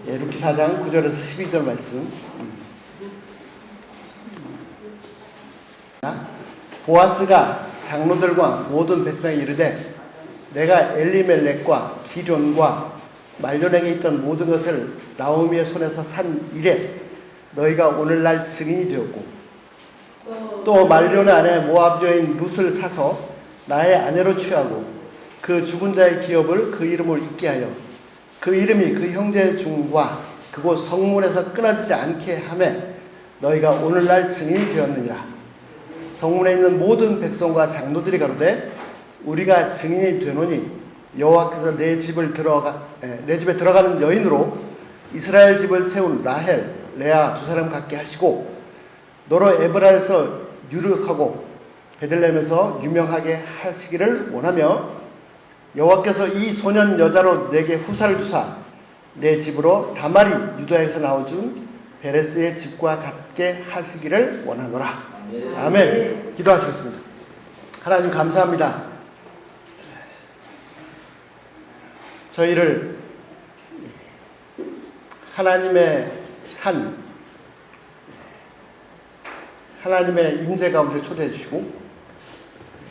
예, 룻기 4장 9절에서 12절 말씀. 보아스가 장로들과 모든 백성에 이르되 내가 엘리멜렉과 기럐과 말론에게 있던 모든 것을 나오미의 손에서 산 이래 너희가 오늘날 증인이 되었고 또 말론의 아내 모압 여인 룻을 사서 나의 아내로 취하고 그 죽은 자의 기업을 그 이름으로 잊게 하여 그 이름이 그 형제 중과 그곳 성문에서 끊어지지 않게 하매 너희가 오늘날 증인이 되었느니라. 성문에 있는 모든 백성과 장로들이 가로되 우리가 증인이 되노니 여호와께서 내 집에 들어가는 여인으로 이스라엘 집을 세운 라헬, 레아 두 사람 갖게 하시고 너로 에브라에서 유력하고 베들레헴에서 유명하게 하시기를 원하며 여호와께서 이 소년 여자로 내게 후사를 주사 내 집으로 다말이 유다에서 나오준 베레스의 집과 같게 하시기를 원하노라. 아멘. 기도하시겠습니다. 하나님 감사합니다. 저희를 하나님의 산, 하나님의 임재 가운데 초대해 주시고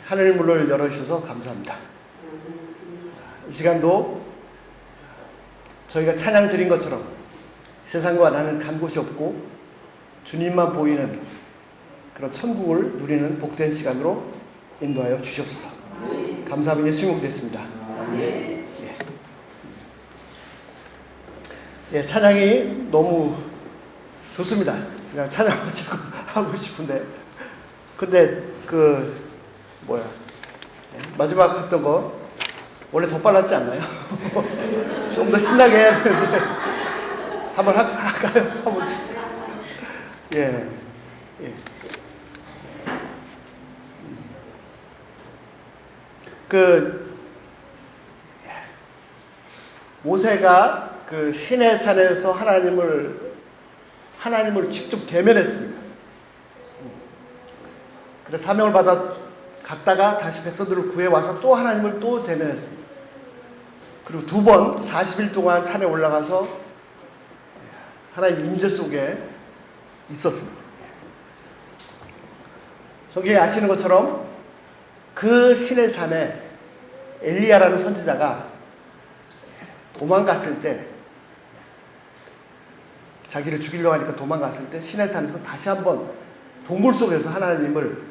하늘 문을 열어주셔서 감사합니다. 이 시간도 저희가 찬양 드린 것처럼 세상과 나는 간 곳이 없고 주님만 보이는 그런 천국을 누리는 복된 시간으로 인도하여 주시옵소서. 감사하며 예수님 기도했습니다. 아멘. 예, 찬양이 너무 좋습니다. 그냥 찬양만 자꾸 하고 싶은데 근데 마지막 했던 거 원래 더 빨랐지 않나요? 좀 더 신나게 해야 되는데 한번 할까요? 한번 예. 모세가 그 시내 산에서 하나님을 직접 대면했습니다. 그래서 사명을 받아 갔다가 다시 백성들을 구해 와서 또 하나님을 또 대면했습니다. 그리고 2번 40일 동안 산에 올라가서 하나님 임재 속에 있었습니다. 성경에 아시는 것처럼 그 시내 산에 엘리야라는 선지자가 도망갔을 때 자기를 죽이려고 하니까 도망갔을 때 시내 산에서 다시 한번 동굴 속에서 하나님을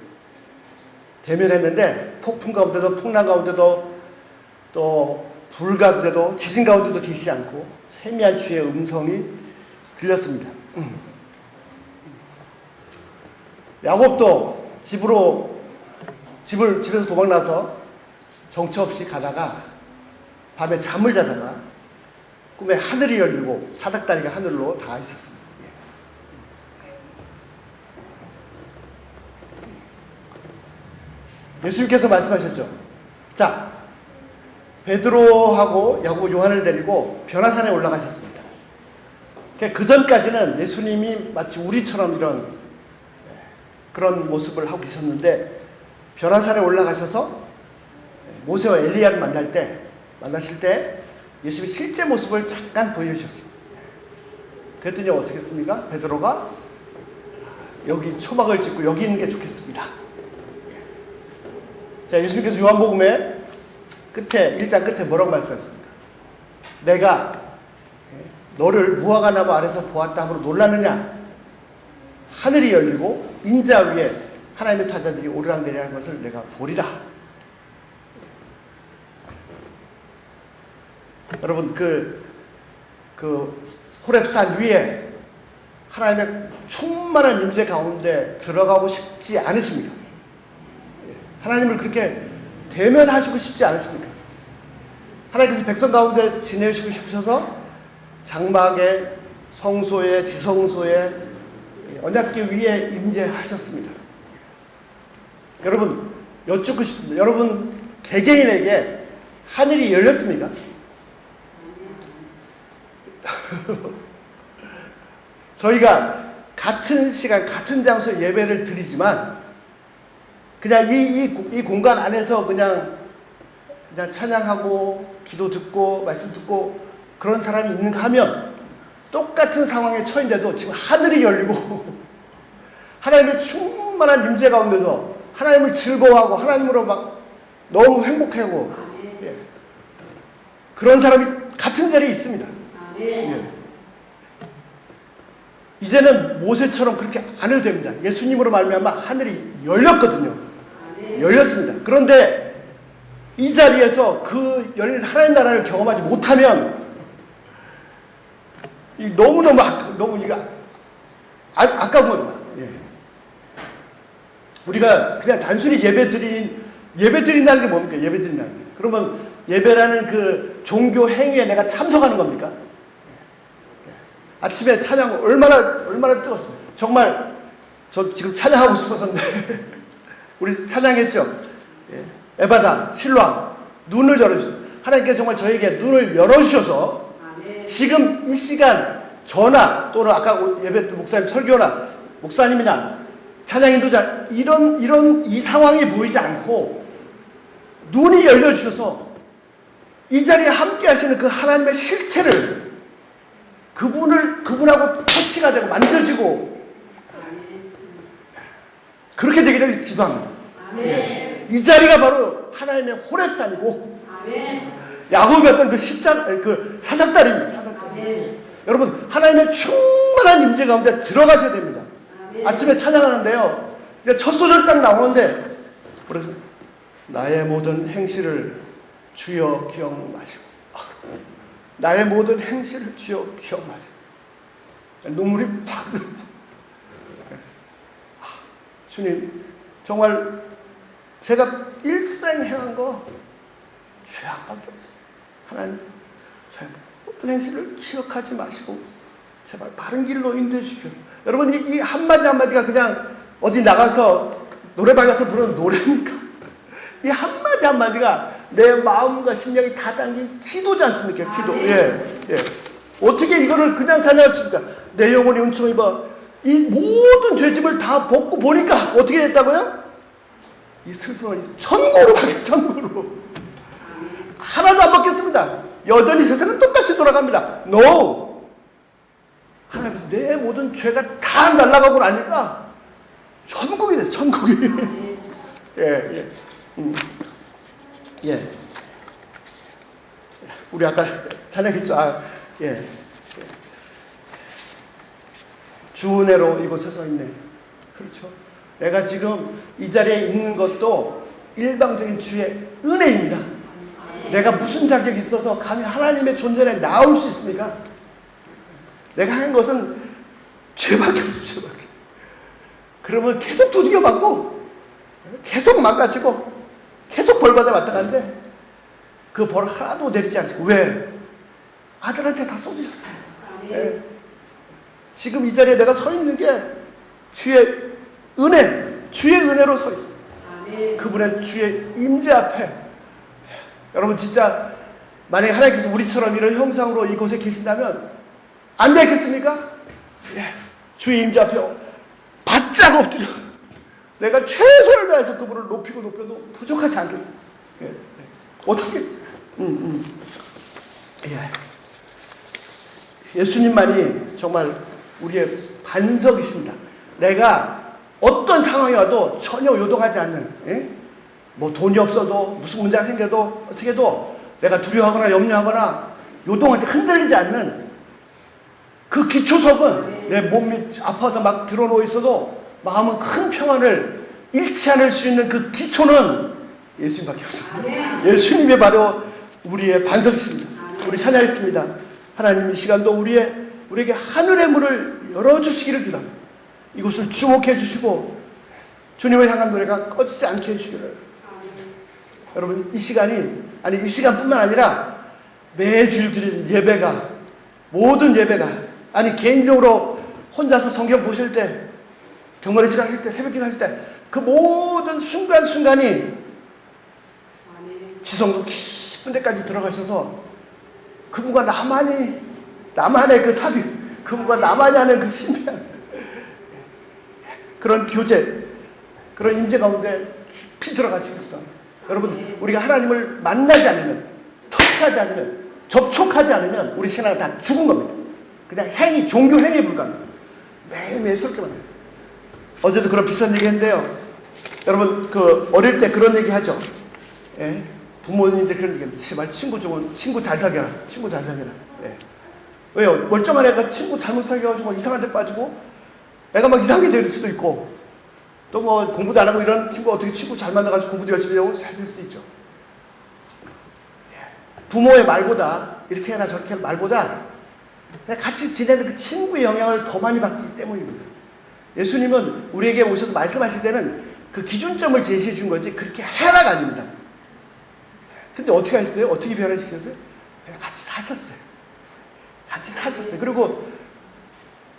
대면했는데 폭풍 가운데도 풍랑 가운데도 또 불 가운데도 지진 가운데도 계시지 않고 세미한 주의 음성이 들렸습니다. 야곱도 집에서 도망나서 정처 없이 가다가 밤에 잠을 자다가 꿈에 하늘이 열리고 사닥다리가 하늘로 닿아 있었습니다. 예수님께서 말씀하셨죠. 자, 베드로하고 야고보, 요한을 데리고 변화산에 올라가셨습니다. 그 전까지는 예수님이 마치 우리처럼 이런 그런 모습을 하고 계셨는데 변화산에 올라가셔서 모세와 엘리야를 만나실 때 예수님의 실제 모습을 잠깐 보여주셨습니다. 그랬더니 어떻게 했습니까? 베드로가 여기 초막을 짓고 여기 있는 게 좋겠습니다. 자, 예수님께서 요한복음에 1장 끝에 뭐라고 말씀하십니까? 내가 너를 무화과 나무 아래서 보았다 함으로 놀랐느냐? 하늘이 열리고 인자 위에 하나님의 사자들이 오르락내리락 하는 것을 내가 보리라. 여러분 호렙산 위에 하나님의 충만한 임재 가운데 들어가고 싶지 않으십니까? 하나님을 그렇게 대면하시고 싶지 않으십니까? 하나님께서 백성 가운데 지내시고 싶으셔서 장막에 성소에 지성소에 언약궤 위에 임재하셨습니다. 여러분 여쭙고 싶습니다. 여러분 개개인에게 하늘이 열렸습니까? 저희가 같은 시간 같은 장소에 예배를 드리지만 그냥 이 공간 안에서 그냥 찬양하고 기도 듣고 말씀 듣고 그런 사람이 있는가 하면 똑같은 상황에 처인데도 지금 하늘이 열리고 하나님의 충만한 임재 가운데서 하나님을 즐거워하고 하나님으로 막 너무 행복하고 예. 그런 사람이 같은 자리에 있습니다. 예. 이제는 모세처럼 그렇게 안 해도 됩니다. 예수님으로 말미암아 하늘이 열렸거든요. 열렸습니다. 그런데 이 자리에서 그 열린 하나님 나라를 경험하지 못하면 너무너무 너무 이거 아까운 겁니다. 예. 우리가 그냥 단순히 예배드린다는 게 뭡니까? 예배드린다는 게. 그러면 예배라는 그 종교 행위에 내가 참석하는 겁니까? 아침에 찬양 얼마나 뜨겁습니까? 정말 저 지금 찬양하고 싶었었는데 우리 찬양했죠? 예. 에바다, 실로암 눈을 열어주셔서 하나님께서 정말 저에게 눈을 열어주셔서 지금 이 시간 저나 또는 아까 예배 때 목사님 설교나 목사님이나 찬양 인도자 이런 이 상황이 보이지 않고 눈이 열려주셔서 이 자리에 함께 하시는 그 하나님의 실체를 그분하고 터치가 되고 만져지고 그렇게 되기를 기도합니다. 예. 이 자리가 바로 하나님의 호렙산이고 야곱이 어떤 그 사닥다리입니다. 사닥다리. 여러분 하나님의 충만한 임재 가운데 들어가셔야 됩니다. 아침에 찬양하는데요. 첫 소절 딱 나오는데 그래서 나의 모든 행실을 주여 기억마시고 나의 모든 행실을 주여 기억마시고 눈물이 팍 주님 정말 제가 일생 행한 거 죄악밖에 없어요. 하나님 저의 모든 행실을 기억하지 마시고 제발 바른 길로 인도해 주십시오. 여러분 이 한마디 한마디가 그냥 어디 나가서 노래방에 가서 부르는 노래입니까? 이 한마디 한마디가 내 마음과 심령이 다 담긴 기도지 않습니까? 기도. 예. 어떻게 이거를 그냥 찬양할 수 있습니까? 내 영혼이 은총 입어 이 모든 죄짐을 다 벗고 보니까 어떻게 됐다고요? 이 슬픔은 천국으로 가게 천국으로. 하나도 안 벗겼습니다. 여전히 세상은 똑같이 돌아갑니다. No. 하나님께서 내 모든 죄가 다 날아가고 나니까 천국이 됐어. 천국이. 예. 예. 우리 아까 찬양했죠. 예. 주 은혜로 이곳에 서 있네. 그렇죠. 내가 지금 이 자리에 있는 것도 일방적인 주의 은혜입니다. 내가 무슨 자격이 있어서 감히 하나님의 존재에 나올 수 있습니까? 내가 한 것은 죄밖에 없어, 죄밖에. 그러면 계속 두들겨 맞고, 계속 망가지고, 계속 벌받아 마땅한데, 그 벌 하나도 내리지 않습니다. 왜? 아들한테 다 쏟으셨어요. 네. 지금 이 자리에 내가 서 있는 게 주의 은혜로 서 있습니다. 그분의 주의 임재 앞에. 여러분 진짜 만약에 하나님께서 우리처럼 이런 형상으로 이곳에 계신다면 앉아 있겠습니까? 예. 주의 임재 앞에 바짝 엎드려 내가 최선을 다해서 그분을 높이고 높여도 부족하지 않겠습니다. 예. 어떻게? 예. 예수님만이 정말 우리의 반석이십니다. 내가 어떤 상황이 와도 전혀 요동하지 않는, 예? 뭐 돈이 없어도 무슨 문제가 생겨도 어떻게 해도 내가 두려워하거나 염려하거나 요동하지 흔들리지 않는 그 기초석은 내 몸이 아파서 막 드러누워 있어도 마음은 큰 평안을 잃지 않을 수 있는 그 기초는 예수님밖에 없습니다. 예수님이 바로 우리의 반석이십니다. 우리 찬양했습니다. 하나님 이 시간도 우리에게 하늘의 문을 열어주시기를 기도합니다. 이곳을 주목해 주시고 주님을 향한 노래가 꺼지지 않게 해주시기를. 여러분 이 시간뿐만 아니라 매주일 드리는 예배가 모든 예배가 개인적으로 혼자서 성경 보실 때 경건의 시간 하실 때 새벽기도 하실 때 그 모든 순간순간이 지성소 깊은 데까지 들어가셔서 그분과 나만의 그 삽입, 그분과 나만이 하는 그 신비한 그런 교제, 그런 임재 가운데 깊이 들어가시겠다. 여러분, 우리가 하나님을 만나지 않으면, 터치하지 않으면, 접촉하지 않으면 우리 신앙은 다 죽은 겁니다. 그냥 행위, 종교 행위에 불과합니다. 매일매일 새롭게 만나요. 어제도 그런 비슷한 얘기 했는데요. 여러분, 어릴 때 그런 얘기 하죠. 예? 부모님들 그런 얘기 합니다. 제발 친구 잘 사귀어라. 친구 잘 사귀어라. 예. 왜요? 멀쩡한 애가 친구 잘못 사귀어가지고 이상한 데 빠지고 애가 막 이상하게 될 수도 있고 또 뭐 공부도 안 하고 이런 친구 어떻게 친구 잘 만나가지고 공부도 열심히 하고 잘 될 수도 있죠. 부모의 말보다 이렇게 해라 저렇게 해라 말보다 같이 지내는 그 친구의 영향을 더 많이 받기 때문입니다. 예수님은 우리에게 오셔서 말씀하실 때는 그 기준점을 제시해 준 거지 그렇게 해라가 아닙니다. 근데 어떻게 하셨어요? 어떻게 변화시켰어요? 같이 사셨어요. 같이 사셨어요. 그리고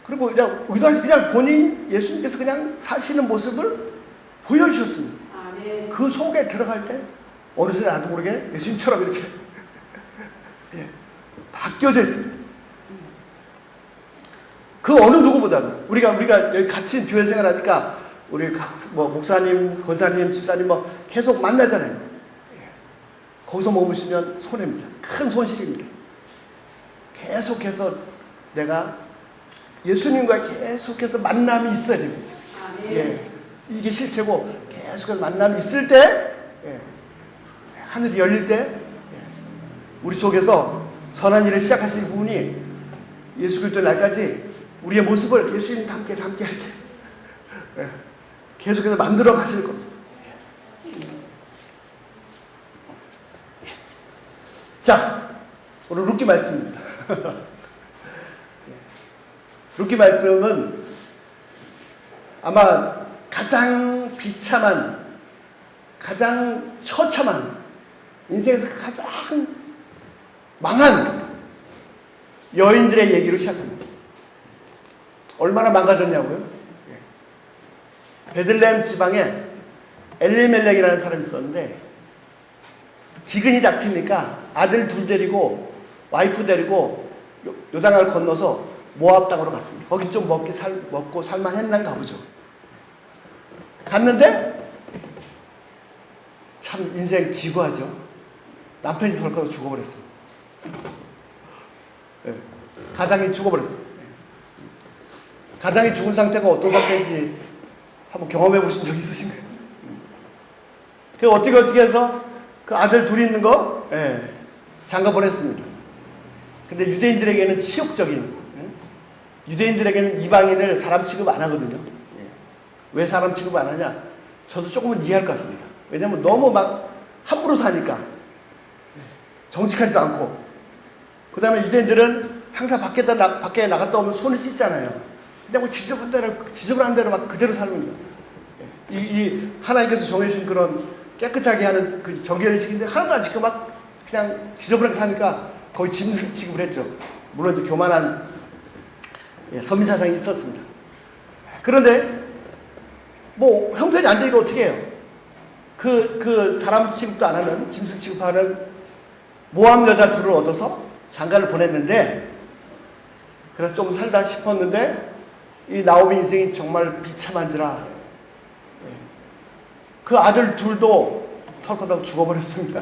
그냥 의도하시 그냥 본인 예수님께서 그냥 사시는 모습을 보여주셨습니다. 아, 네. 그 속에 들어갈 때 어느새 나도 모르게 예수님처럼 이렇게 예, 바뀌어져 있습니다. 그 어느 누구보다도 우리가 여기 같이 교회 생활하니까 우리 뭐 목사님, 권사님, 집사님 뭐 계속 만나잖아요. 예. 거기서 머무시면 손해입니다. 큰 손실입니다. 계속해서 내가 예수님과 계속해서 만남이 있어야 됩니다. 아, 네. 예. 이게 실체고 계속해서 만남이 있을 때 예. 하늘이 열릴 때 예. 우리 속에서 선한 일을 시작하신 분이 예수 그리스도 날까지 우리의 모습을 예수님 함께 이렇게 예. 계속해서 만들어 가실 겁니다. 자, 오늘 룻기 말씀입니다. 룻기 말씀은 아마 가장 비참한, 가장 처참한, 인생에서 가장 망한 여인들의 얘기로 시작합니다. 얼마나 망가졌냐고요? 베들레헴 지방에 엘리멜렉이라는 사람이 있었는데 기근이 닥치니까 아들 둘 데리고 와이프 데리고 요단강을 건너서 모압 땅으로 갔습니다. 거기 좀 먹고 살만했는가 보죠. 갔는데 참 인생 기구하죠. 남편이 덜컥 죽어버렸어요. 네. 가장이 죽어버렸어요. 가장이 죽은 상태가 어떤 상태인지 한번 경험해 보신 적 있으신가요? 그래서 어떻게 해서 그 아들 둘이 있는 거 장가 보냈습니다. 근데 유대인들에게는 치욕적인, 유대인들에게는 이방인을 사람 취급 안 하거든요. 왜 사람 취급 안 하냐? 저도 조금은 이해할 것 같습니다. 왜냐면 너무 막 함부로 사니까. 정직하지도 않고. 그 다음에 유대인들은 항상 밖에 나갔다 오면 손을 씻잖아요. 그냥 뭐 지저분한 대로 막 그대로 살는 거예요. 하나님께서 정해주신 그런 깨끗하게 하는 그 정결의식인데 하나도 안 지키고 막 그냥 지저분하게 사니까 거의 짐승 취급을 했죠. 물론 이제 교만한 선민사상이 있었습니다. 그런데 뭐 형편이 안 되니까 어떻게 해요? 그 사람 취급도 안 하는 짐승 취급하는 모함 여자 둘을 얻어서 장가를 보냈는데 그래서 좀 살다 싶었는데 이 나오미 인생이 정말 비참한지라 그 아들 둘도 털커덕 죽어버렸습니다.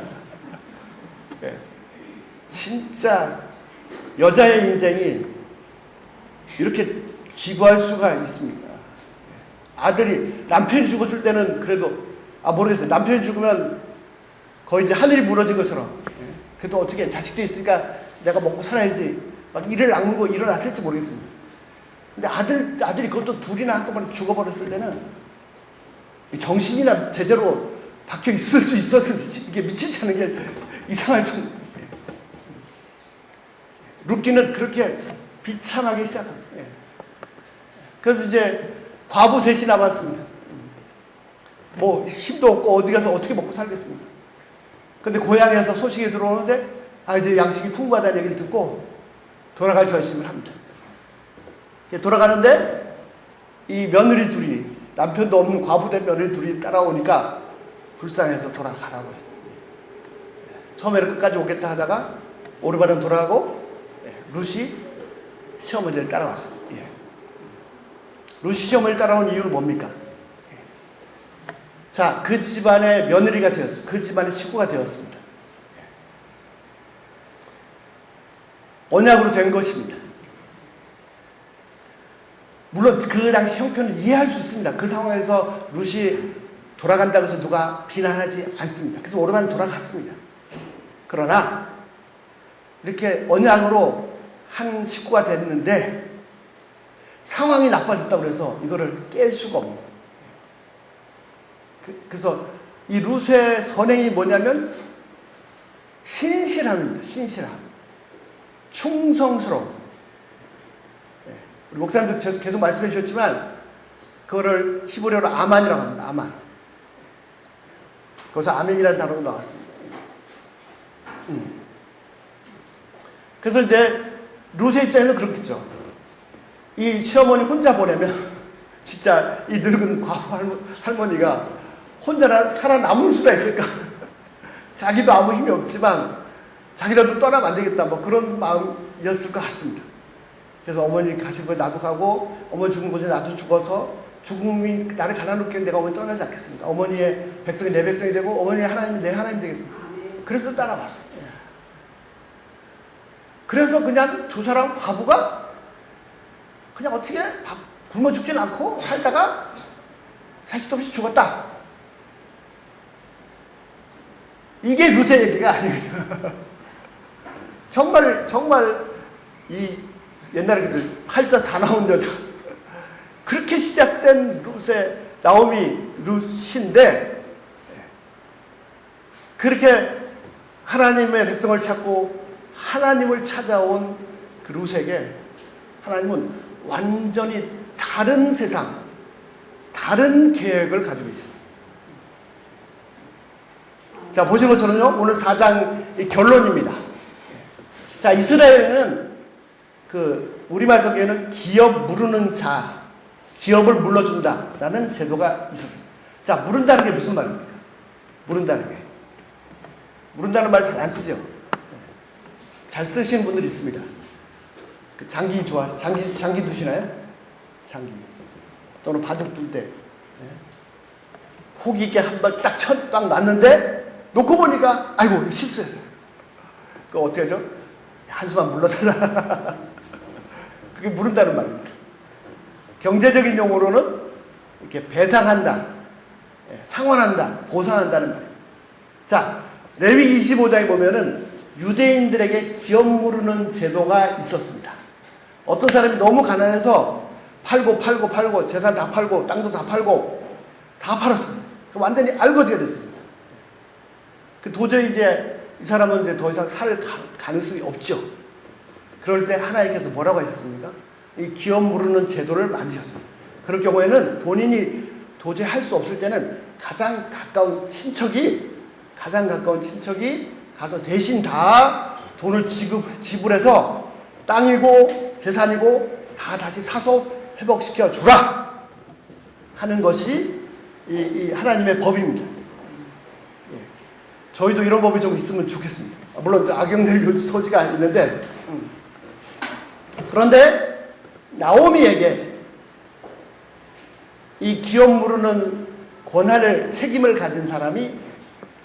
진짜 여자의 인생이 이렇게 기구할 수가 있습니까? 아들이 남편이 죽었을 때는 그래도 모르겠어요. 남편이 죽으면 거의 이제 하늘이 무너진 것처럼 그래도 어떻게 자식도 있으니까 내가 먹고 살아야지 막 이를 악물고 일어났을지 모르겠습니다. 근데 아들이 그것도 둘이나 한꺼번에 죽어버렸을 때는 정신이나 제대로 박혀 있을 수 있었는지 이게 미치지 않은 게 이상할 정도. 룻기는 그렇게 비참하게 시작합니다. 그래서 이제 과부 셋이 남았습니다. 뭐 힘도 없고 어디 가서 어떻게 먹고 살겠습니까? 근데 고향에서 소식이 들어오는데 이제 양식이 풍부하다는 얘기를 듣고 돌아갈 결심을 합니다. 돌아가는데 이 며느리 둘이 남편도 없는 과부된 며느리 둘이 따라오니까 불쌍해서 돌아가라고 했어요. 처음에는 끝까지 오겠다 하다가 오르바는 돌아가고 룻이 시어머니를 따라왔어요. 룻이 시어머니를 따라온 이유는 뭡니까? 자, 그 집안의 며느리가 되었어요. 그 집안의 식구가 되었습니다. 언약으로 된 것입니다. 물론 그 당시 형편을 이해할 수 있습니다. 그 상황에서 룻이 돌아간다고 해서 누가 비난하지 않습니다. 그래서 오르만 돌아갔습니다. 그러나 이렇게 언약으로 한 식구가 됐는데 상황이 나빠졌다고 해서 이거를 깰 수가 없는 거예요. 그래서 이 룻의 선행이 뭐냐면 신실함입니다. 신실함. 충성스러움. 우리 목사님도 계속 말씀해 주셨지만 그거를 히브리어로 아만이라고 합니다. 아만. 거기서 아멘이라는 단어가 나왔습니다. 그래서 이제 룻의 입장에서 그렇겠죠. 이 시어머니 혼자 보내면 진짜 이 늙은 과부 할머니가 혼자 살아남을 수가 있을까? 자기도 아무 힘이 없지만 자기라도 떠나면 안 되겠다. 뭐 그런 마음이었을 것 같습니다. 그래서 어머니 가신 곳에 나도 가고 어머니 죽은 곳에 나도 죽어서 죽음이 나를 가난하게 내가 어머니 떠나지 않겠습니다. 어머니의 백성이 내 백성이 되고 어머니의 하나님이 내 하나님 되겠습니다. 그래서 따라왔어요. 그래서 그냥 두 사람 과부가 그냥 어떻게 굶어 죽진 않고 살다가 자식도 없이 죽었다. 이게 룻의 얘기가 아니거든요. 정말 이 옛날에 그 팔자 사나운 여자 그렇게 시작된 룻의 나오미 룻인데 그렇게 하나님의 백성을 찾고 하나님을 찾아온 그 룻에게 하나님은 완전히 다른 세상, 다른 계획을 가지고 있었어요. 자, 보신 것처럼요, 오늘 4장 결론입니다. 자, 이스라엘에는 우리말 성경에는 기업 무르는 자, 기업을 물러준다라는 제도가 있었습니다. 자, 무른다는 게 무슨 말입니까? 무른다는 게. 무른다는 말 잘 안 쓰죠? 잘 쓰시는 분들이 있습니다. 장기 장기 두시나요? 장기. 또는 바둑 둘 때. 호기 있게 한 번 딱 놨는데, 놓고 보니까, 아이고, 실수했어요. 그거 어떻게 하죠? 한수만 물러달라. 그게 무른다는 말입니다. 경제적인 용어로는 이렇게 배상한다, 상환한다, 보상한다는 말입니다. 자, 레위 25장에 보면은 유대인들에게 기업 무르는 제도가 있었습니다. 어떤 사람이 너무 가난해서 팔고 재산 다 팔고 땅도 다 팔고 다 팔았습니다. 완전히 알거지가 됐습니다. 도저히 이제 이 사람은 이제 더 이상 살 가능성이 없죠. 그럴 때 하나님께서 뭐라고 하셨습니까? 이 기업 무르는 제도를 만드셨습니다. 그럴 경우에는 본인이 도저히 할 수 없을 때는 가장 가까운 친척이 가서 대신 다 돈을 지불해서 땅이고 재산이고 다 다시 사서 회복시켜 주라 하는 것이 이 하나님의 법입니다. 예. 저희도 이런 법이 좀 있으면 좋겠습니다. 물론 악용될 소지가 있는데 그런데 나오미에게 이 기업 무르는 책임을 가진 사람이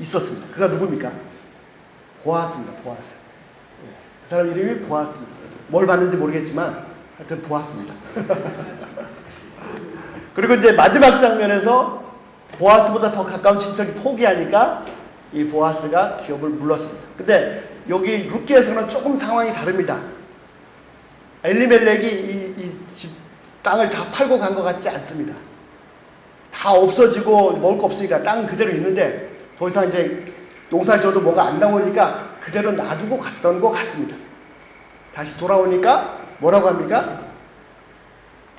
있었습니다. 그가 누굽니까? 보아스입니다. 보아스. 그 사람 이름이 보아스입니다. 뭘 봤는지 모르겠지만 하여튼 보았습니다. 그리고 이제 마지막 장면에서 보아스보다 더 가까운 친척이 포기하니까 이 보아스가 기업을 물렀습니다. 근데 여기 룻기에서는 조금 상황이 다릅니다. 엘리멜렉이 이 집 땅을 다 팔고 간 것 같지 않습니다. 다 없어지고 먹을 거 없으니까 땅은 그대로 있는데 더 이상 이제 농사를 져도 뭐가 안 나오니까 그대로 놔두고 갔던 것 같습니다. 다시 돌아오니까 뭐라고 합니까?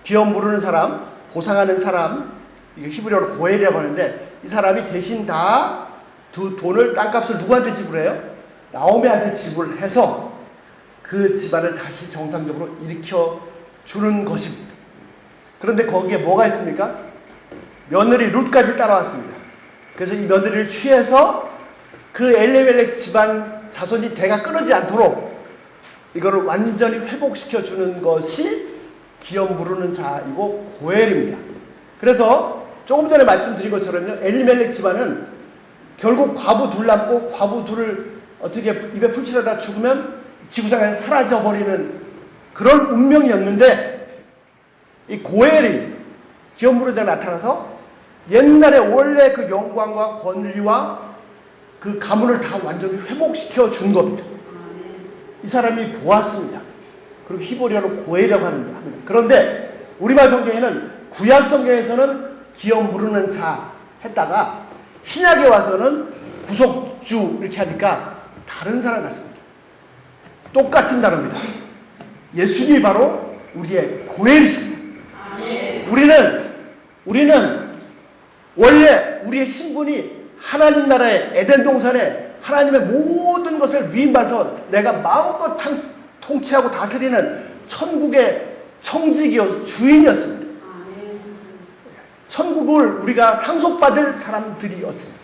기업 무르는 사람, 보상하는 사람, 이게 히브리어로 고엘이라고 하는데 이 사람이 대신 다 돈을 땅값을 누구한테 지불해요? 나오미한테 지불해서 그 집안을 다시 정상적으로 일으켜 주는 것입니다. 그런데 거기에 뭐가 있습니까? 며느리 룻까지 따라왔습니다. 그래서 이 며느리를 취해서 그 엘리멜렉 집안 자손이 대가 끊어지지 않도록 이거를 완전히 회복시켜 주는 것이 기업 무르는 자이고 고엘입니다. 그래서 조금 전에 말씀드린 것처럼요, 엘리멜렉 집안은 결국 과부 둘 남고 과부 둘을 어떻게 입에 풀칠하다 죽으면 지구상에서 사라져버리는 그런 운명이었는데 이 고엘이 기업무르장에 나타나서 옛날에 원래 그 영광과 권리와 그 가문을 다 완전히 회복시켜 준 겁니다. 이 사람이 보았습니다. 그리고 히브리어로 고엘이라고 합니다. 그런데 우리말 성경에는 구약 성경에서는 기업 무르는 자 했다가 신약에 와서는 구속주 이렇게 하니까 다른 사람 같습니다. 똑같은 단어입니다. 예수님이 바로 우리의 고엘이십니다. 우리는 원래 우리의 신분이 하나님 나라의 에덴 동산에 하나님의 모든 것을 위임받아서 내가 마음껏 통치하고 다스리는 천국의 청직이었 주인이었습니다. 천국을 우리가 상속받을 사람들이었습니다.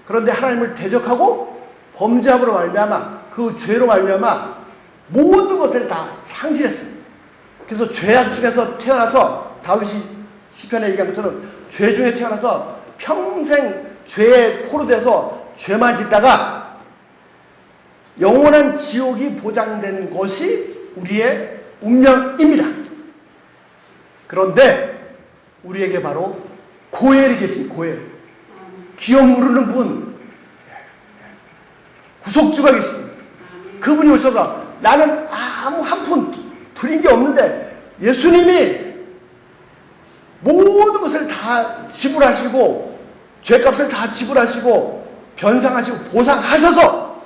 그런데 하나님을 대적하고 범죄함으로 말미암아 그 죄로 말미암아 모든 것을 다 상실했습니다. 그래서 죄악 중에서 태어나서 다윗이 시편에 얘기한 것처럼 죄 중에 태어나서 평생 죄에 포로돼서 죄만 짓다가 영원한 지옥이 보장된 것이 우리의 운명입니다. 그런데 우리에게 바로 고엘이 계신 고엘, 기업 무르는 분, 구속주가 계십니다. 그분이 오셔서 나는 아무 한 푼 드린 게 없는데 예수님이 모든 것을 다 지불하시고 죄값을 다 지불하시고 변상하시고 보상하셔서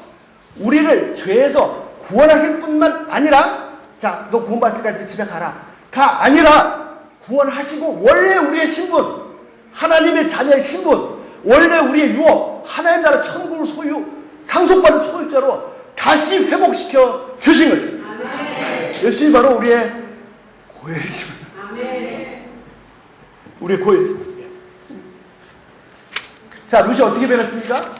우리를 죄에서 구원하실 뿐만 아니라 자, 너 구원받았으니까 이제 집에 가라. 가 아니라 구원하시고 원래 우리의 신분, 하나님의 자녀의 신분, 원래 우리의 유업, 하나님 나라 천국을 상속받은 소유자로 다시 회복시켜 주신 것입니다. 예수님이 바로 우리의 고엘이십니다. 우리의 고엘이십니다. 자, 루시 어떻게 변했습니까?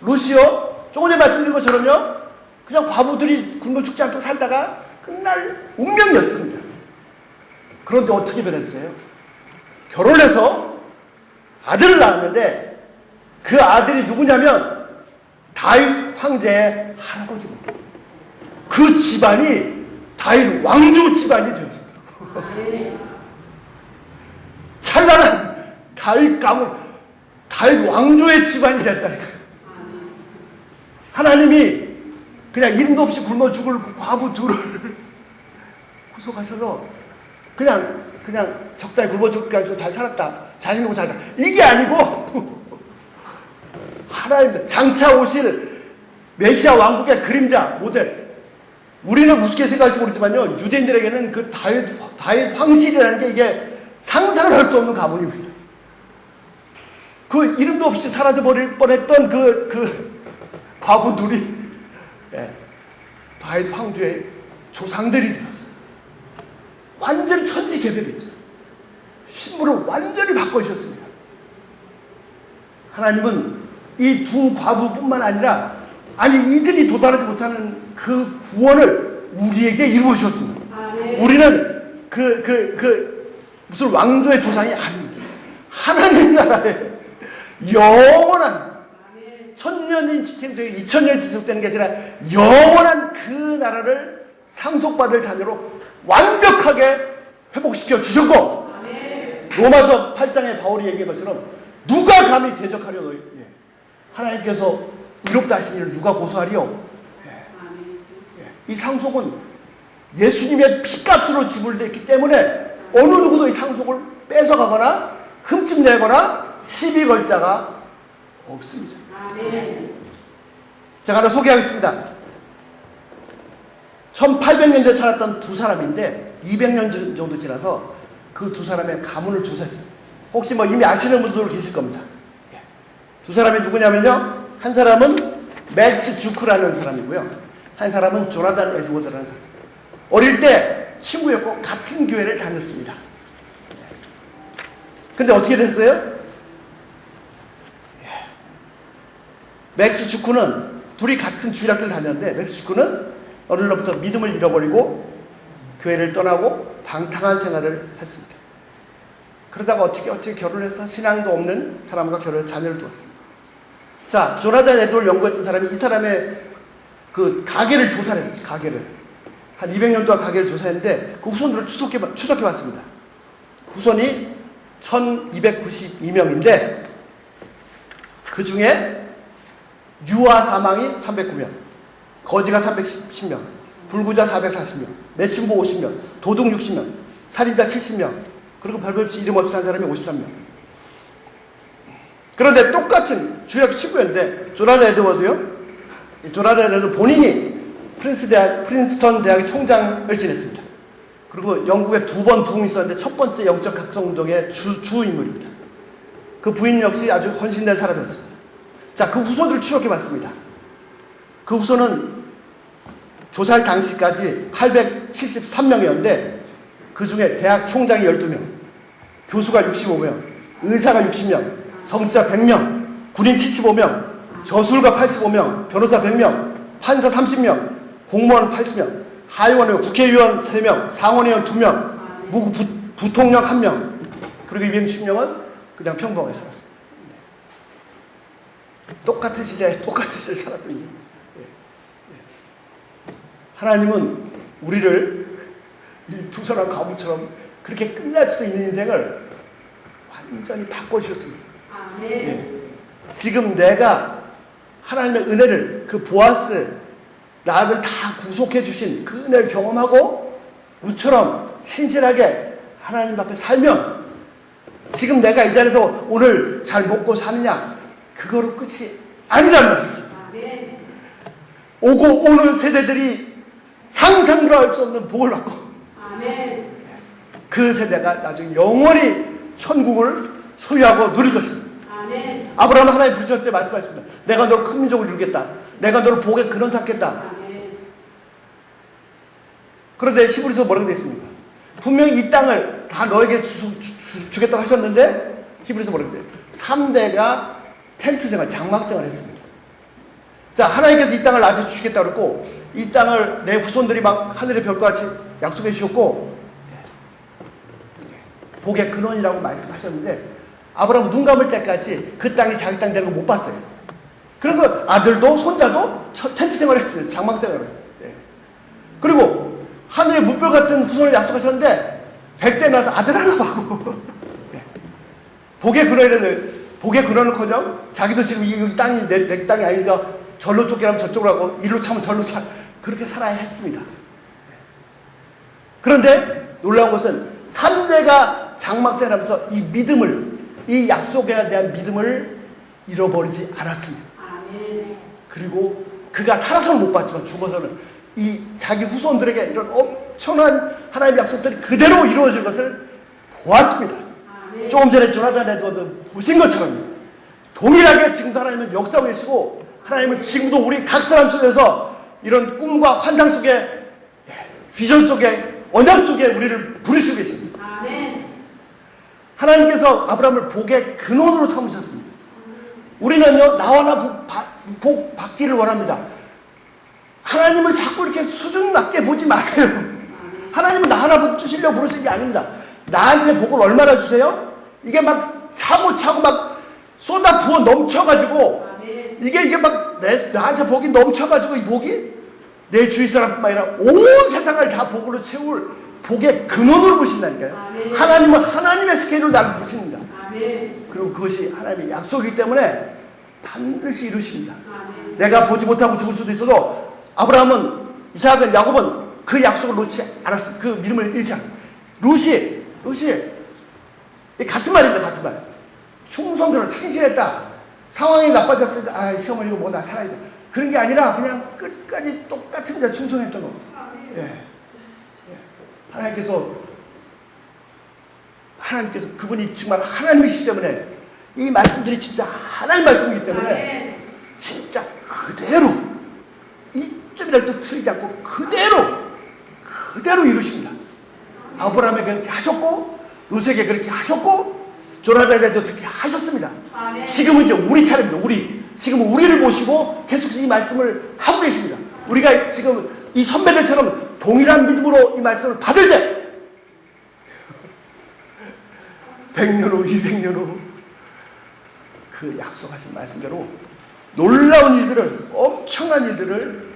루시요, 조금 전에 말씀드린 것처럼요, 그냥 과부들이 굶어 죽지 않고 살다가 끝날 운명이었습니다. 그런데 어떻게 변했어요? 결혼해서 아들을 낳았는데 그 아들이 누구냐면 다윗 황제의 할아버지입니다. 그 집안이 다윗 왕조 집안이 되었습니다. 찬란한 다윗 가문, 다윗 왕조의 집안이 됐다니까요. 하나님이 그냥 이름도 없이 굶어 죽을 과부 둘을 구속하셔서 그냥 적당히 굶어 죽게 잘 살았다, 자신 있고 잘 살았다, 이게 아니고 하나님 장차 오실 메시아 왕국의 그림자 모델. 우리는 우습게 생각할지 모르지만요, 유대인들에게는 그 다윗 황실이라는 게 이게 상상을 할 수 없는 가문입니다. 그 이름도 없이 사라져 버릴 뻔했던 그 과부 둘이 다윗 황제의 조상들이 되었습니다. 완전 천지개벽했죠. 신분을 완전히 바꿔주셨습니다. 하나님은 이 두 과부뿐만 아니라 이들이 도달하지 못하는 그 구원을 우리에게 이루어주셨습니다. 우리는 무슨 왕조의 조상이 아닙니다. 하나님 나라의 영원한 천년이 지속되고 2000년이 지속되는 게 아니라 영원한 그 나라를 상속받을 자녀로 완벽하게 회복시켜 주셨고, 로마서 8장에 바울이 얘기한 것처럼 누가 감히 대적하려 너희, 하나님께서 의롭다 하신 이를 누가 고소하리요? 이 상속은 예수님의 피값으로 지불되었기 때문에 어느 누구도 이 상속을 뺏어가거나 흠집내거나 시비 걸 자가 없습니다. 제가 하나 소개하겠습니다. 1800년대에 살았던 두 사람인데 200년 정도 지나서 그 두 사람의 가문을 조사했어요. 혹시 이미 아시는 분들 계실 겁니다. 두 사람이 누구냐면요, 한 사람은 맥스 주크라는 사람이고요, 한 사람은 조나단 에드워드라는 사람. 어릴 때 친구였고 같은 교회를 다녔습니다. 근데 어떻게 됐어요? 맥스 주크는 둘이 같은 주일학교를 다녔는데 맥스 주크는 어느 날부터 믿음을 잃어버리고 교회를 떠나고 방탕한 생활을 했습니다. 그러다가 어떻게 결혼해서 신앙도 없는 사람과 결혼해서 자녀를 두었습니다. 자, 조나단 에드워드 연구했던 사람이 이 사람의 그 가계를 조사를 했어요. 가계를. 한 200년 동안 가계를 조사했는데 그 후손들을 추적해 봤습니다. 후손이 1292명인데 그 중에 유아 사망이 309명, 거지가 310명, 불구자 440명, 매춘부 50명, 도둑 60명, 살인자 70명, 그리고 별별 없이 이름 없이 한 사람이 53명. 그런데 똑같은 주력 친구였는데 조나단 에드워드요. 조나단 에드워드 본인이 프린스턴 대학의 총장을 지냈습니다. 그리고 영국에 2번 부흥이 있었는데 첫 번째 영적 각성운동의 주인물입니다. 그 부인 역시 아주 헌신된 사람이었습니다. 자, 그 후손들을 추적해봤습니다. 그 후손은 조사할 당시까지 873명이었는데 그 중에 대학 총장이 12명, 교수가 65명, 의사가 60명, 성직자 100명, 군인 75명, 저술가 85명, 변호사 100명, 판사 30명, 공무원 80명, 하의원, 국회의원 3명, 상원의원 2명, 부통령 1명, 그리고 260명은 그냥 평범하게 살았습니다. 똑같은 시대에 똑같은 시대에 살았던 이유. 하나님은 우리를 이 두 사람 가부처럼 그렇게 끝날 수도 있는 인생을 완전히 바꿔주셨습니다. 지금 내가 하나님의 은혜를, 그 보아스, 나를 다 구속해 주신 그 은혜를 경험하고 우처럼 신실하게 하나님 앞에 살면 지금 내가 이 자리에서 오늘 잘 먹고 사느냐, 그거로 끝이 아니란 말이죠. 오고 오는 세대들이 상상도 할 수 없는 복을 받고 그 세대가 나중에 영원히 천국을 소유하고 누릴 것입니다. 아브라함은 하나님 부르실 때 말씀하셨습니다. 내가 너를 큰 민족을 이루겠다. 내가 너를 복의 근원 삼겠다. 그런데 히브리서 뭐라고 되어 있습니까? 분명히 이 땅을 다 너에게 주겠다고 하셨는데 히브리서 뭐라고 돼요? 3대가 텐트 생활, 장막 생활을 했습니다. 자, 하나님께서 이 땅을 나한테 주시겠다고 그랬고 이 땅을 내 후손들이 막 하늘의 별과 같이 약속해 주셨고 복의 근원이라고 말씀하셨는데 아브라함 눈 감을 때까지 그 땅이 자기 땅 되는 거 못 봤어요. 그래서 아들도 손자도 텐트 생활을 했습니다. 장막 생활을. 그리고 하늘의 물결 같은 후손을 약속하셨는데 100세 나서 아들 하나 하고 복의 근원은커녕 자기도 지금 이 땅이 내 땅이 아니니까 절로 쫓기라면 저쪽으로 하고 일로 차면 절로 차 그렇게 살아야 했습니다. 그런데 놀라운 것은 3대가 장막생활하면서 이 믿음을, 이 약속에 대한 믿음을 잃어버리지 않았습니다. 그리고 그가 살아서는 못 봤지만 죽어서는 이 자기 후손들에게 이런 엄청난 하나님의 약속들이 그대로 이루어질 것을 보았습니다. 조금 전에 조나단 에드워드 보신 것처럼 동일하게 지금도 하나님은 역사하고 계시고 하나님은 지금도 우리 각 사람 속에서 이런 꿈과 환상 속에 비전 속에 언약 속에 우리를 부르시고 계십니다. 하나님께서 아브라함을 복의 근원으로 삼으셨습니다. 우리는요 나와 복 받기를 원합니다. 하나님을 자꾸 이렇게 수준 낮게 보지 마세요. 하나님은 나 하나 복 주시려고 부르신 게 아닙니다. 나한테 복을 얼마나 주세요? 이게 막 차고차고 막 쏟아 부어 넘쳐가지고 이게 막 나한테 복이 넘쳐가지고 이 복이 내 주위 사람뿐만 아니라 온 세상을 다 복으로 채울 복의 근원으로 보신다니까요. 하나님은 하나님의 스케일로 나를 부르십니다. 그리고 그것이 하나님의 약속이기 때문에 반드시 이루십니다. 내가 보지 못하고 죽을 수도 있어도 아브라함은, 이삭은, 야곱은 그 약속을 놓지 않았어요. 그 믿음을 잃지 않았어요. 룻이 같은 말입니다. 같은 말. 충성스러워 신실했다. 상황이 나빠졌을 때 시어머니 이거 뭐 나 살아야 돼. 그런 게 아니라 그냥 끝까지 똑같은 데 충성했던 거. 하나님께서 그분이 정말 하나님이시기 때문에 이 말씀들이 진짜 하나님 말씀이기 때문에 진짜 그대로 이점이라도 틀리지 않고 그대로 이루십니다. 아브라함에게 그렇게 하셨고 룻에게 그렇게 하셨고 조나단에도 그렇게 하셨습니다. 지금은 이제 우리 차례입니다. 지금 우리를 모시고 계속 이 말씀을 하고 계십니다. 우리가 지금 이 선배들처럼 동일한 믿음으로 이 말씀을 받을 때 100년 후, 200년 후 그 약속하신 말씀대로 놀라운 일들을, 엄청난 일들을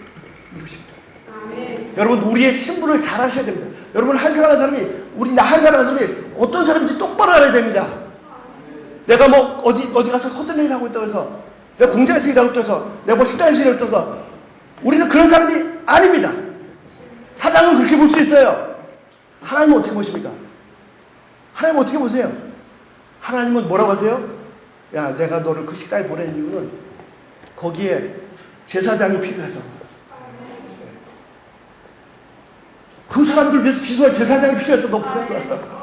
이루십니다. 여러분 우리의 신분을 잘 아셔야 됩니다. 여러분 한 사람 한 사람이 나 한 사람 한 사람이 어떤 사람인지 똑바로 알아야 됩니다. 내가 뭐 어디 가서 허든 일을 하고 있다고 해서 내가 공장에서 일하고 있다고 해서 내가 뭐 식당에서 일하고 있다고 해서 우리는 그런 사람이 아닙니다. 사장은 그렇게 볼 수 있어요. 하나님은 어떻게 보십니까? 하나님은 어떻게 보세요? 하나님은 뭐라고 하세요? 야, 내가 너를 그 식당에 보낸 이유는 거기에 제사장이 필요해서 그 사람들 위해서 기도할 제사장이 필요해서 너 보낸 거야.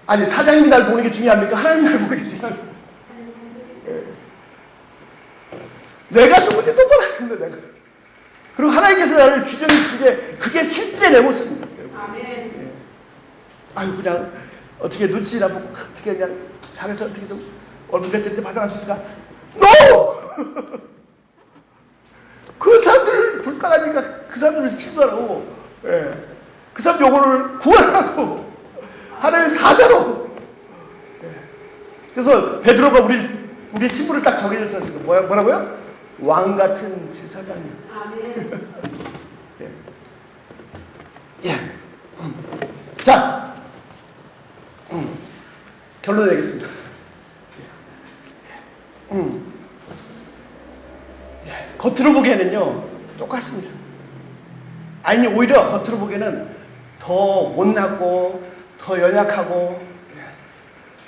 아니 사장님이 날 보는 게 중요합니까? 하나님이 날 보는 게 중요합니까? 내가 누군지 똑바로 아는데 내가. 그리고 하나님께서 나를 규정해 주신 게 그게 실제 내 모습입니다. 예. 아유 그냥 어떻게 눈치나 보고 어떻게 그냥 잘해서 어떻게 좀 얼굴 몇 때 받아갈 수 있을까? NO! 그 사람들 불쌍하니까 그 사람들 위해서 기도하라고. 예. 그 사람 영혼을 구하라고. 하나님의 사자로. 예. 그래서 베드로가 우리 신분을 딱 정해줬지 않습니까? 뭐라고요? 왕 같은 제사장님. 아멘. 예. 예. 자, 결론 내겠습니다. 예. 겉으로 보기에는요 똑같습니다. 아니 오히려 겉으로 보기에는 더 못났고 더 연약하고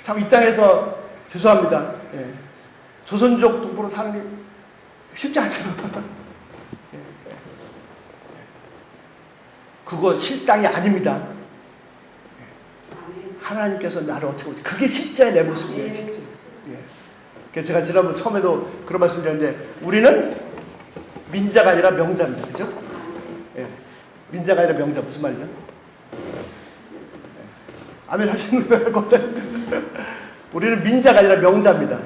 참 이 땅에서 죄송합니다. 예. 조선족 동포로 사는 게 쉽지 않죠. 그거 실상이 아닙니다. 하나님께서 나를 어떻게 보지? 그게 실제 내 모습이에요, 실제. 예. 그래서 제가 지난번 처음에도 그런 말씀 드렸는데, 우리는 민자가 아니라 명자입니다. 그죠? 예. 민자가 아니라 명자. 무슨 말이죠? 예. 아멘 하시는 거예요, 우리는 민자가 아니라 명자입니다.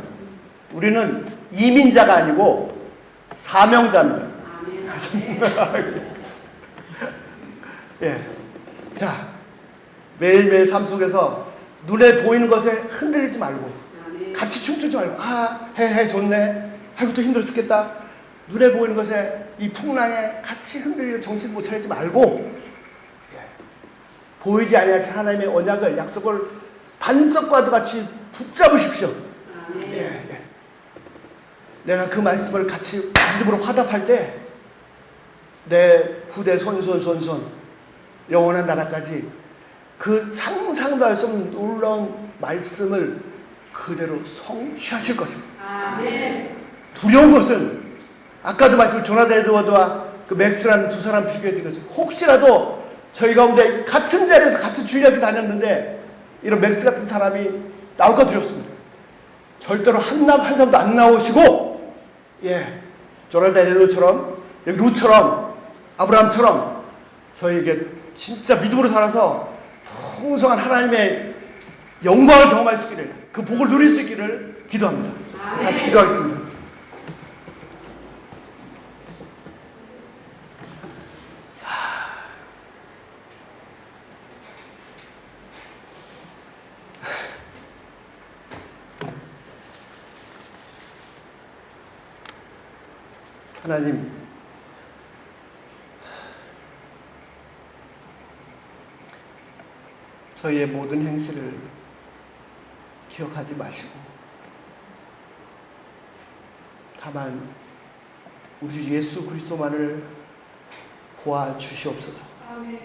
우리는 이민자가 아니고 사명자입니다. 예. 자, 매일매일 삶 속에서 눈에 보이는 것에 흔들리지 말고, 같이 춤추지 말고, 좋네. 아이고, 또 힘들어 죽겠다. 눈에 보이는 것에, 이 풍랑에 같이 흔들리고 정신 못 차리지 말고, 예. 보이지 아니하신 하나님의 언약을, 약속을 반석과도 같이 붙잡으십시오. 예, 예. 내가 그 말씀을 같이 믿음으로 화답할 때, 내 후대 손손 영원한 나라까지 그 상상도 할 수 없는 놀라운 말씀을 그대로 성취하실 것입니다. 아멘. 두려운 것은 아까도 말씀 조나단 에드워드와 그 맥스라는 두 사람 비교했던 것은 혹시라도 저희 가운데 같은 자리에서 같은 주일학교 다녔는데 이런 맥스 같은 사람이 나올까 두렵습니다. 절대로 한 사람도 안 나오시고, 예, 조나단 에드워드처럼 여기 루처럼 아브라함처럼 저희에게 진짜 믿음으로 살아서 풍성한 하나님의 영광을 경험할 수 있기를, 그 복을 누릴 수 있기를 기도합니다. 같이 기도하겠습니다. 하나님, 저희의 모든 행실을 기억하지 마시고 다만 우리 예수 그리스도만을 보아 주시옵소서. 아멘.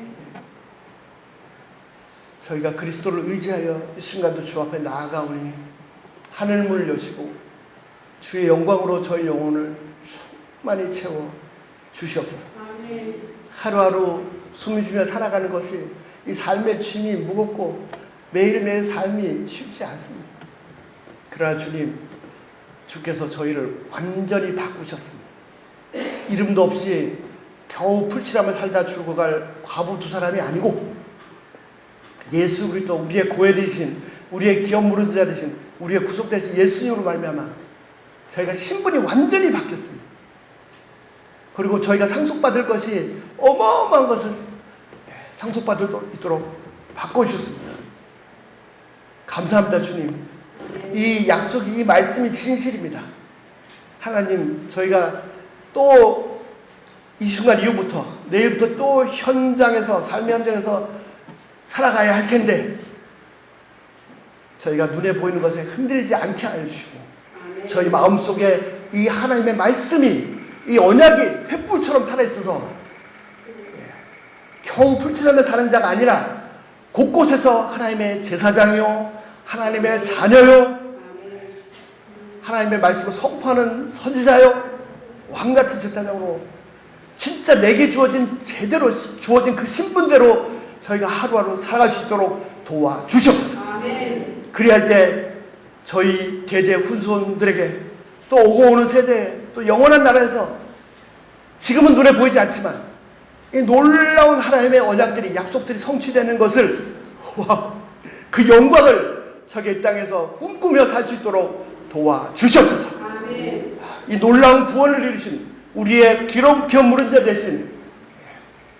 저희가 그리스도를 의지하여 이 순간도 주 앞에 나아가오니 하늘문을 여시고 주의 영광으로 저희 영혼을 충만히 채워 주시옵소서. 아멘. 하루하루 숨 쉬며 살아가는 것이 이 삶의 짐이 무겁고 매일매일 삶이 쉽지 않습니다. 그러나 주님, 주께서 저희를 완전히 바꾸셨습니다. 이름도 없이 겨우 풀칠하며 살다 죽어갈 과부 두 사람이 아니고 예수 그리스도 우리의 고해 되신, 우리의 기업 무른 자 되신, 우리의 구속 되신 예수님으로 말미암아 저희가 신분이 완전히 바뀌었습니다. 그리고 저희가 상속받을 것이 어마어마한 것을 상속받을 수 있도록 바꿔주셨습니다. 감사합니다, 주님. 이 약속이, 이 말씀이 진실입니다. 하나님, 저희가 또 이 순간 이후부터 내일부터 또 현장에서, 삶의 현장에서 살아가야 할 텐데 저희가 눈에 보이는 것에 흔들리지 않게 하여 주시고 저희 마음속에 이 하나님의 말씀이, 이 언약이 횃불처럼 살아있어서 겨우 풀칠하며 사는 자가 아니라 곳곳에서 하나님의 제사장이요, 하나님의 자녀요, 하나님의 말씀을 선포하는 선지자요, 왕같은 제사장으로 진짜 내게 제대로 주어진 그 신분대로 저희가 하루하루 살아갈 수 있도록 도와주시옵소서. 그리할 때 저희 대대 후손들에게 또 오고 오는 세대, 또 영원한 나라에서 지금은 눈에 보이지 않지만 이 놀라운 하나님의 언약들이, 약속들이 성취되는 것을, 그 영광을 저기 땅에서 꿈꾸며 살 수 있도록 도와주시옵소서. 이 놀라운 구원을 이루신 우리의 기름 물은 자 되신,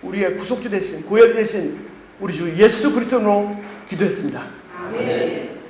우리의 구속주 되신, 구원 되신 우리 주 예수 그리스도로 기도했습니다. 아멘.